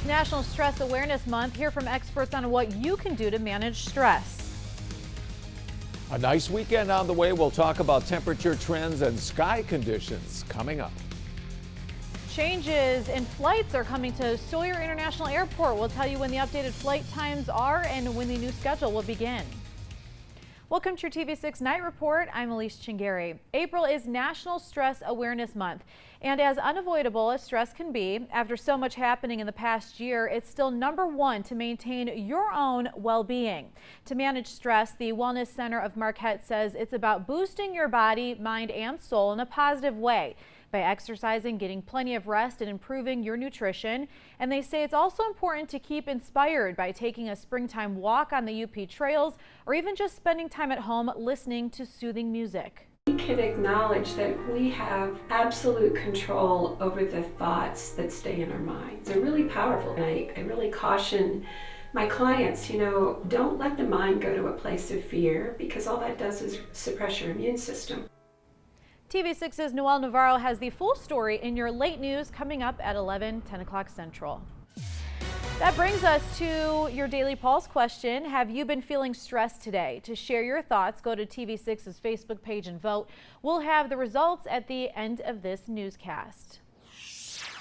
National Stress Awareness Month. Hear from experts on what you can do to manage stress. A nice weekend on the way. We'll talk about temperature trends and sky conditions coming up. Changes in flights are coming to Sawyer International Airport. We'll tell you when the updated flight times are and when the new schedule will begin. Welcome to your TV6 Night Report. I'm Elyse Chengery. April is National Stress Awareness Month. And as unavoidable as stress can be, after so much happening in the past year, it's still #1 to maintain your own well-being. To manage stress, the Wellness Center of Marquette says it's about boosting your body, mind, and soul in a positive way by exercising, getting plenty of rest, and improving your nutrition. And they say it's also important to keep inspired by taking a springtime walk on the UP trails or even just spending time at home listening to soothing music. We can acknowledge that we have absolute control over the thoughts that stay in our minds. They're really powerful. And I really caution my clients, don't let the mind go to a place of fear, because all that does is suppress your immune system. TV6's Noel Navarro has the full story in your late news coming up at 10 o'clock Central. That brings us to your Daily Pulse question. Have you been feeling stressed today? To share your thoughts, go to TV6's Facebook page and vote. We'll have the results at the end of this newscast.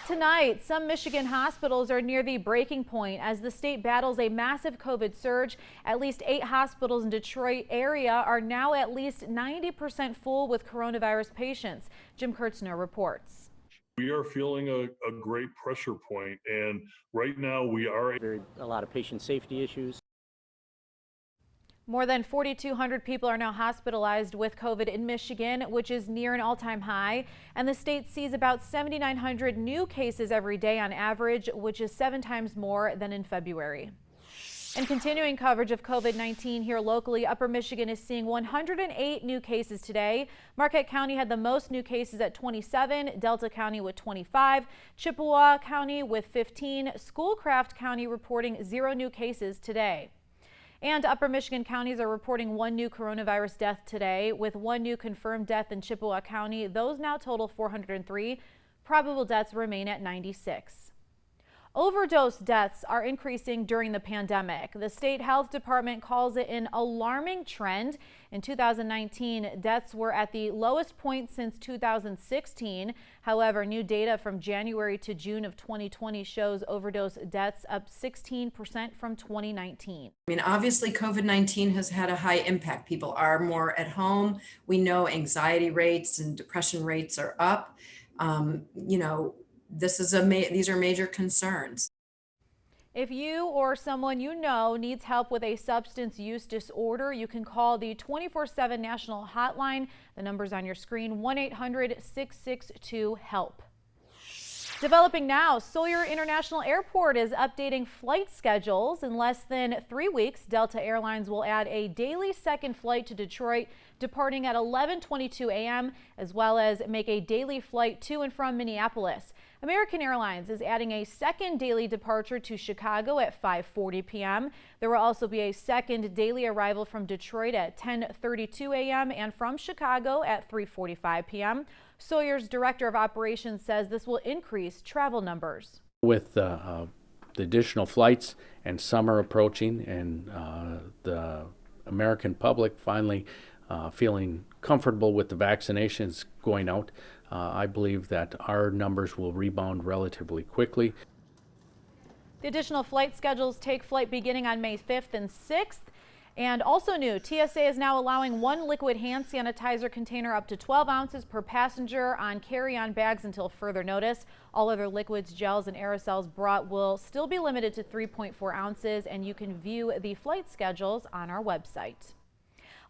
Tonight, some Michigan hospitals are near the breaking point as the state battles a massive COVID surge. At least 8 hospitals in Detroit area are now at least 90% full with coronavirus patients. Jim Kurtzner reports. We are feeling a great pressure point, and right now we are a lot of patient safety issues. More than 4,200 people are now hospitalized with COVID in Michigan, which is near an all-time high. And the state sees about 7,900 new cases every day on average, which is 7 times more than in February. And continuing coverage of COVID-19 here locally, Upper Michigan is seeing 108 new cases today. Marquette County had the most new cases at 27, Delta County with 25, Chippewa County with 15, Schoolcraft County reporting 0 new cases today. And Upper Michigan counties are reporting 1 new coronavirus death today, with 1 new confirmed death in Chippewa County. Those now total 403. Probable deaths remain at 96. Overdose deaths are increasing during the pandemic. The state health department calls it an alarming trend. In 2019, deaths were at the lowest point since 2016. However, new data from January to June of 2020 shows overdose deaths up 16% from 2019. Obviously, COVID-19 has had a high impact. People are more at home. We know anxiety rates and depression rates are up. These are major concerns. If you or someone you know needs help with a substance use disorder, you can call the 24/7 national hotline. The number's on your screen, 1-800-662-HELP. Developing now, Sawyer International Airport is updating flight schedules. In less than 3 weeks, Delta Airlines will add a daily second flight to Detroit, departing at 11:22 a.m., as well as make a daily flight to and from Minneapolis. American Airlines is adding a second daily departure to Chicago at 5:40 p.m. There will also be a second daily arrival from Detroit at 10:32 a.m. and from Chicago at 3:45 p.m. Sawyer's Director of Operations says this will increase travel numbers. With the additional flights and summer approaching and the American public finally feeling comfortable with the vaccinations going out, I believe that our numbers will rebound relatively quickly. The additional flight schedules take flight beginning on May 5th and 6th. And also new, TSA is now allowing 1 liquid hand sanitizer container up to 12 ounces per passenger on carry-on bags until further notice. All other liquids, gels, and aerosols brought will still be limited to 3.4 ounces, and you can view the flight schedules on our website.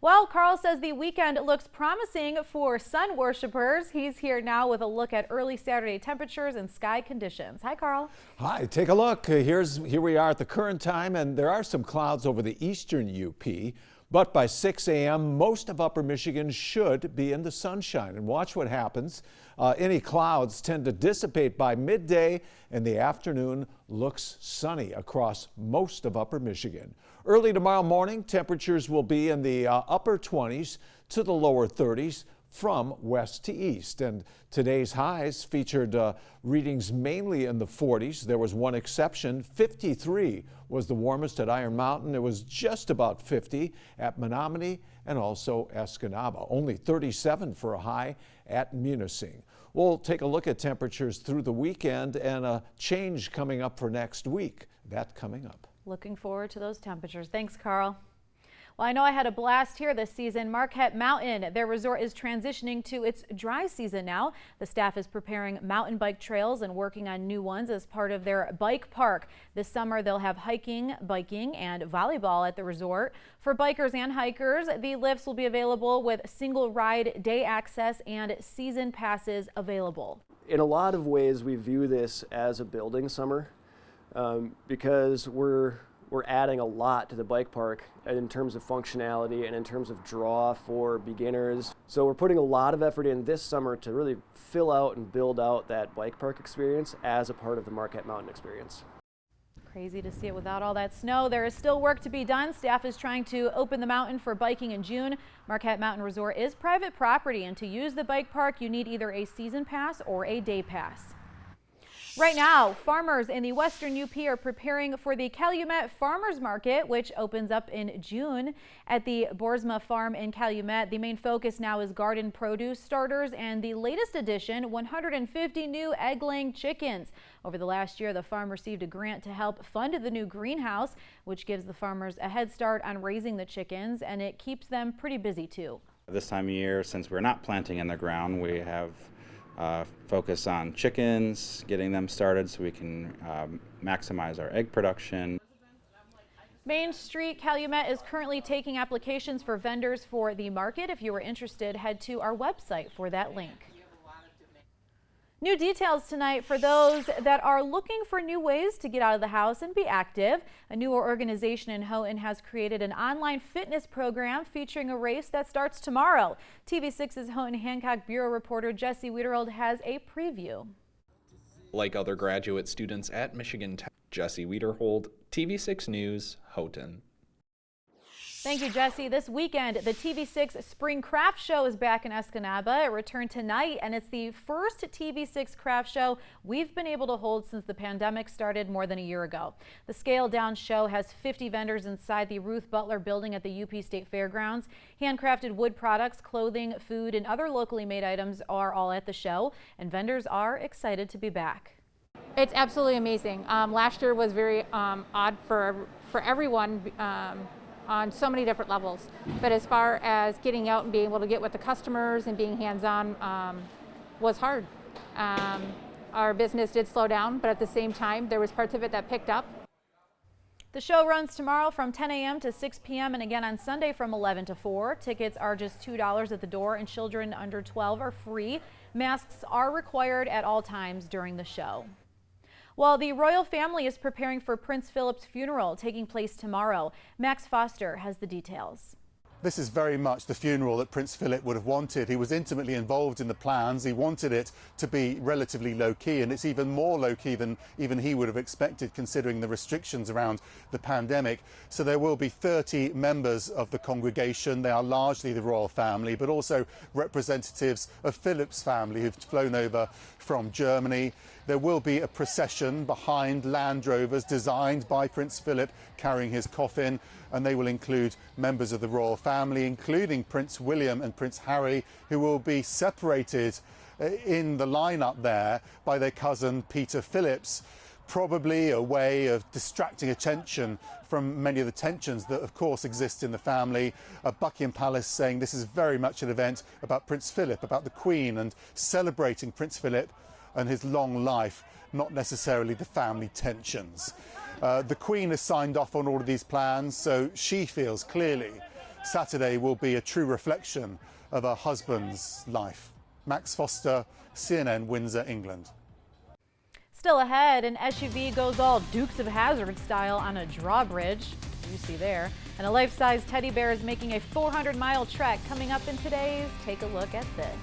Well, Carl says the weekend looks promising for sun worshipers. He's here now with a look at early Saturday temperatures and sky conditions. Hi, Carl. Hi, take a look. Here we are at the current time, and there are some clouds over the eastern UP. But by 6 a.m., most of Upper Michigan should be in the sunshine. And watch what happens. Any clouds tend to dissipate by midday, and the afternoon looks sunny across most of Upper Michigan. Early tomorrow morning, temperatures will be in the upper 20s to the lower 30s. from west to east. And today's highs featured readings mainly in the 40s. There was one exception. 53 was the warmest at Iron Mountain. It was just about 50 at Menominee and also Escanaba. Only 37 for a high at Munising. We'll take a look at temperatures through the weekend and a change coming up for next week. That coming up. Looking forward to those temperatures. Thanks, Carl. Well, I know I had a blast here this season. Marquette Mountain, their resort is transitioning to its dry season now. The staff is preparing mountain bike trails and working on new ones as part of their bike park. This summer, they'll have hiking, biking, and volleyball at the resort. For bikers and hikers, the lifts will be available with single ride day access and season passes available. In a lot of ways, we view this as a building summer because we're adding a lot to the bike park in terms of functionality and in terms of draw for beginners. So we're putting a lot of effort in this summer to really fill out and build out that bike park experience as a part of the Marquette Mountain experience. Crazy to see it without all that snow. There is still work to be done. Staff is trying to open the mountain for biking in June. Marquette Mountain Resort is private property, and to use the bike park, you need either a season pass or a day pass. Right now, farmers in the western UP are preparing for the Calumet Farmers Market, which opens up in June at the Boersma Farm in Calumet. The main focus now is garden produce starters and the latest addition, 150 new egg-laying chickens. Over the last year, the farm received a grant to help fund the new greenhouse, which gives the farmers a head start on raising the chickens, and it keeps them pretty busy too. This time of year, since we're not planting in the ground, we have focus on chickens, getting them started so we can maximize our egg production. Main Street Calumet is currently taking applications for vendors for the market. If you are interested, head to our website for that link. New details tonight for those that are looking for new ways to get out of the house and be active. A newer organization in Houghton has created an online fitness program featuring a race that starts tomorrow. TV6's Houghton Hancock Bureau reporter Jesse Wiederhold has a preview. Like other graduate students at Michigan Tech, Jesse Wiederhold, TV6 News, Houghton. Thank you, Jesse. This weekend, the TV6 Spring Craft Show is back in Escanaba. It returned tonight, and it's the first TV6 craft show we've been able to hold since the pandemic started more than a year ago. The scaled-down show has 50 vendors inside the Ruth Butler building at the UP State Fairgrounds. Handcrafted wood products, clothing, food, and other locally made items are all at the show, and vendors are excited to be back. It's absolutely amazing. Last year was very odd for everyone. On so many different levels, but as far as getting out and being able to get with the customers and being hands-on was hard. Our business did slow down, but at the same time there was parts of it that picked up. The show runs tomorrow from 10 a.m. to 6 p.m. and again on Sunday from 11 to 4. Tickets are just $2 at the door, and children under 12 are free. Masks are required at all times during the show. While the royal family is preparing for Prince Philip's funeral taking place tomorrow, Max Foster has the details. This is very much the funeral that Prince Philip would have wanted. He was intimately involved in the plans. He wanted it to be relatively low-key, and it's even more low-key than even he would have expected considering the restrictions around the pandemic. So there will be 30 members of the congregation. They are largely the royal family, but also representatives of Philip's family who've flown over from Germany. There will be a procession behind Land Rovers designed by Prince Philip carrying his coffin, and they will include members of the royal family, including Prince William and Prince Harry, who will be separated in the lineup there by their cousin Peter Phillips, probably a way of distracting attention from many of the tensions that of course exist in the family. Buckingham Palace saying this is very much an event about Prince Philip, about the Queen, and celebrating Prince Philip and his long life, not necessarily the family tensions. The Queen has signed off on all of these plans, so she feels clearly Saturday will be a true reflection of her husband's life. Max Foster, CNN, Windsor, England. Still ahead, an SUV goes all Dukes of Hazzard style on a drawbridge, you see there, and a life-size teddy bear is making a 400-mile trek. Coming up in today's Take a Look at This.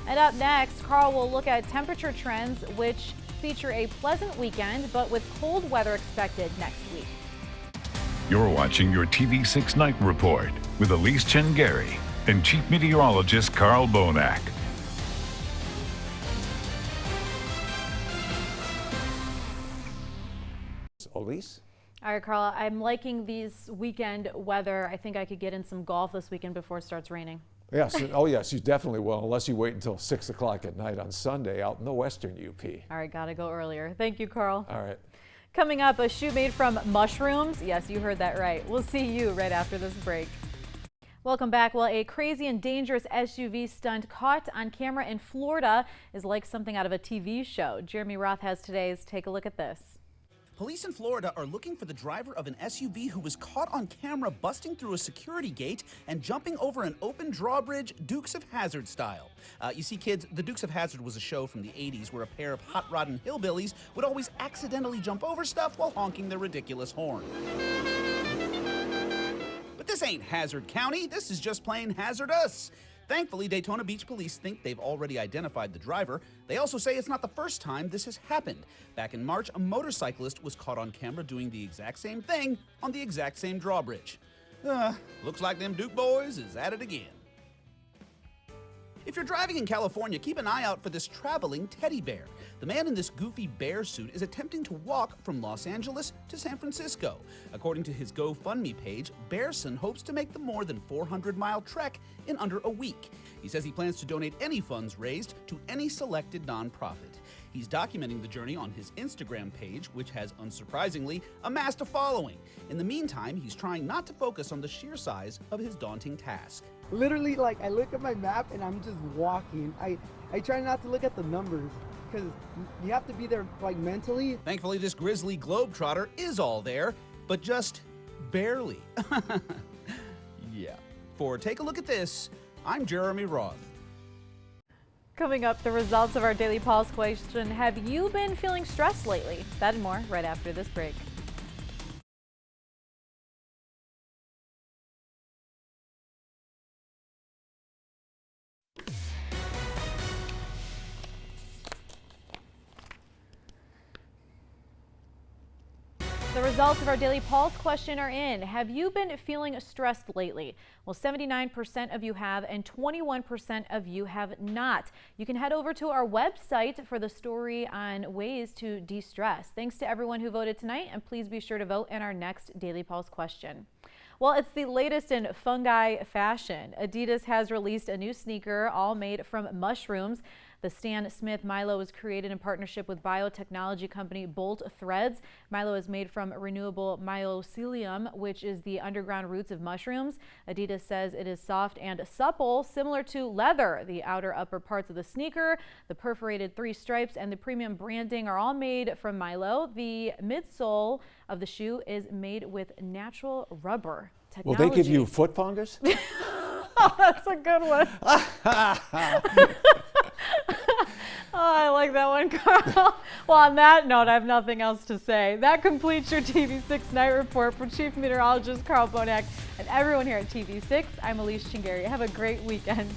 And up next, Carl will look at temperature trends, which feature a pleasant weekend, but with cold weather expected next week. You're watching your TV6 Night Report with Elyse Chengery. and Chief Meteorologist Carl Bonak. Elyse? All right, Carla, I'm liking these weekend weather. I think I could get in some golf this weekend before it starts raining. Yes. Oh, yes, you definitely will, unless you wait until 6 o'clock at night on Sunday out in the western UP. All right, gotta go earlier. Thank you, Carl. All right. Coming up, a shoe made from mushrooms. Yes, you heard that right. We'll see you right after this break. Welcome back. Well, a crazy and dangerous SUV stunt caught on camera in Florida is like something out of a TV show. Jeremy Roth has today's. Take a look at this. Police in Florida are looking for the driver of an SUV who was caught on camera busting through a security gate and jumping over an open drawbridge, Dukes of Hazzard style. You see, kids, the Dukes of Hazzard was a show from the 80s where a pair of hot rodding hillbillies would always accidentally jump over stuff while honking their ridiculous horn. But this ain't Hazard County, this is just plain hazardous. Thankfully, Daytona Beach police think they've already identified the driver. They also say it's not the first time this has happened. Back in March, a motorcyclist was caught on camera doing the exact same thing on the exact same drawbridge. Looks like them Duke boys is at it again. If you're driving in California, keep an eye out for this traveling teddy bear. The man in this goofy bear suit is attempting to walk from Los Angeles to San Francisco. According to his GoFundMe page, Bearson hopes to make the more than 400-mile trek in under a week. He says he plans to donate any funds raised to any selected nonprofit. He's documenting the journey on his Instagram page, which has, unsurprisingly, amassed a following. In the meantime, he's trying not to focus on the sheer size of his daunting task. Literally, like, I look at my map and I'm just walking. I try not to look at the numbers because you have to be there, like, mentally. Thankfully, this grizzly globetrotter is all there, but just barely. Yeah. For Take a Look at This, I'm Jeremy Roth. Coming up, the results of our Daily Pulse question. Have you been feeling stressed lately? That and more right after this break. The results of our Daily Pulse question are in. Have you been feeling stressed lately? Well, 79% of you have and 21% of you have not. You can head over to our website for the story on ways to de-stress. Thanks to everyone who voted tonight, and please be sure to vote in our next Daily Pulse question. Well, it's the latest in fungi fashion. Adidas has released a new sneaker all made from mushrooms. The Stan Smith Milo was created in partnership with biotechnology company Bolt Threads. Milo is made from renewable mycelium, which is the underground roots of mushrooms. Adidas says it is soft and supple, similar to leather. The outer upper parts of the sneaker, the perforated 3 stripes, and the premium branding are all made from Milo. The midsole of the shoe is made with natural rubber technology. Will they give you foot fungus? Oh, that's a good one. Oh, I like that one, Carl. Well, on that note, I have nothing else to say. That completes your TV6 Night Report. For Chief Meteorologist Carl Bonak and everyone here at TV6, I'm Elyse Chengery. Have a great weekend.